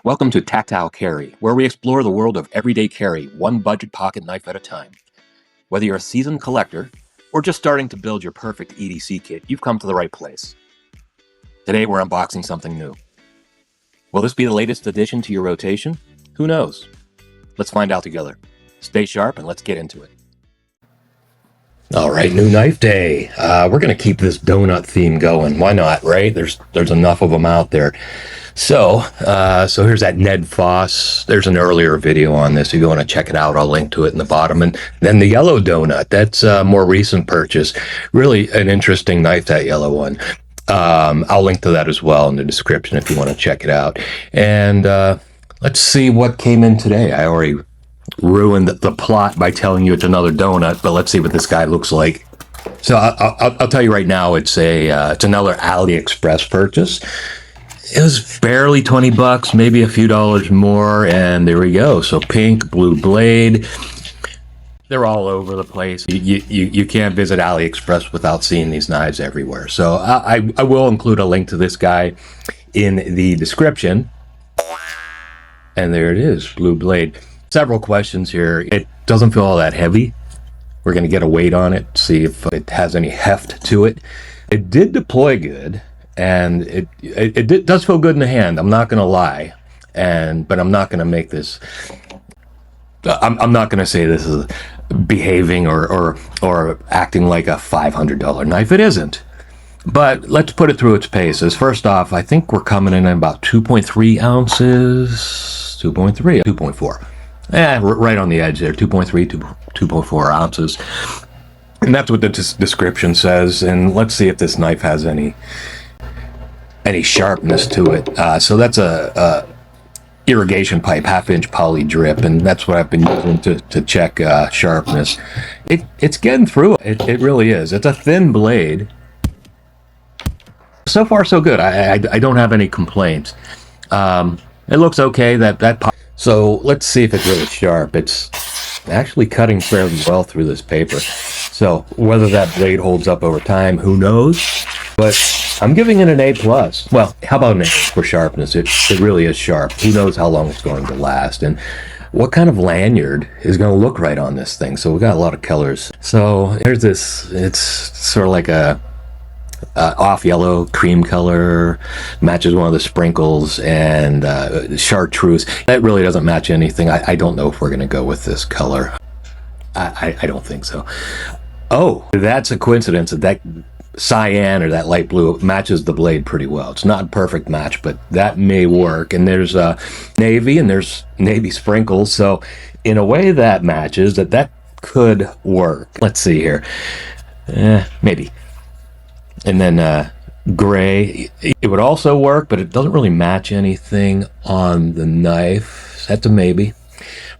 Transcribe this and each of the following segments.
Welcome to Tactile Carry, where we explore the world of everyday carry, one budget pocket knife at a time. Whether you're a seasoned collector or just starting to build your perfect EDC kit, you've come to the right place. Today we're unboxing something new. Will this be the latest addition to your rotation? Who knows? Let's find out together. Stay sharp and let's get into it. All right, new knife day. We're going to keep this donut theme going. Why not, right? There's enough of them out there. So here's that NedFoss. There's an earlier video on this. If you want to check it out, I'll link to it in the bottom. And then the yellow donut. That's a more recent purchase. Really an interesting knife, that yellow one. I'll link to that as well in the description if you want to check it out. And let's see what came in today. I already ruined the plot by telling you it's another donut, but let's see what this guy looks like. So I'll tell you right now, it's another AliExpress purchase. It was barely 20 bucks, maybe a few dollars more, and there we go. So pink, blue blade. They're all over the place. You can't visit AliExpress without seeing these knives everywhere. So I will include a link to this guy in the description. And there it is, blue blade. Several questions here. It doesn't feel all that heavy. We're going to get a weight on it, see if it has any heft to it. It did deploy good, and it does feel good in the hand. I'm not going to lie, but I'm not going to make this. I'm not going to say this is behaving or acting like a $500 knife. It isn't. But let's put it through its paces. First off, I think we're coming in at about 2.3 ounces. 2.3, 2.4. Right on the edge there, 2.3 to 2.4 ounces. And that's what the description says. And let's see if this knife has any sharpness to it. So that's a irrigation pipe, 1/2-inch poly drip, and that's what I've been using to check sharpness. It's getting through. It really is. It's a thin blade. So far, so good. I don't have any complaints. It looks okay. So let's see if it's really sharp. It's actually cutting fairly well through this paper. So whether that blade holds up over time, who knows? But I'm giving it an A+. Well, how about an A for sharpness? It really is sharp. Who knows how long it's going to last? And what kind of lanyard is going to look right on this thing? So we got a lot of colors. So there's this, it's sort of like a off yellow cream color, matches one of the sprinkles, and chartreuse. That really doesn't match anything. I don't know if we're going to go with this color. I don't think so. Oh, that's a coincidence that cyan or that light blue matches the blade pretty well. It's not a perfect match, but that may work. And there's navy, and there's navy sprinkles. So in a way that matches, that could work. Let's see here. Maybe. And then gray, it would also work, but it doesn't really match anything on the knife. That's a maybe.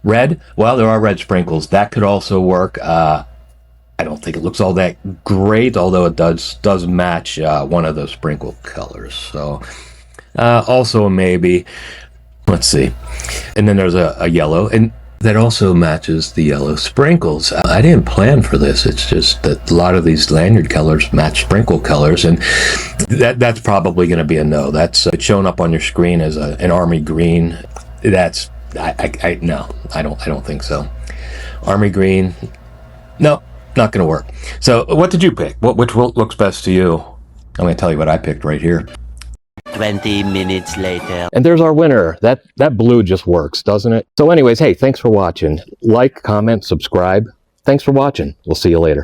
Red, well, there are red sprinkles. That could also work. I don't think it looks all that great, although it does match one of those sprinkle colors. So also a maybe. Let's see. And then there's a yellow, and that also matches the yellow sprinkles. I didn't plan for this. It's just that a lot of these lanyard colors match sprinkle colors, and that's probably going to be a no. That's it's showing up on your screen as an army green. That's no, I don't think so. Army green, no, not going to work. So what did you pick? Which looks best to you? I'm going to tell you what I picked right here. 20 minutes later. And there's our winner. That blue just works, doesn't it? So anyways, hey, thanks for watching. Like, comment, subscribe. Thanks for watching. We'll see you later.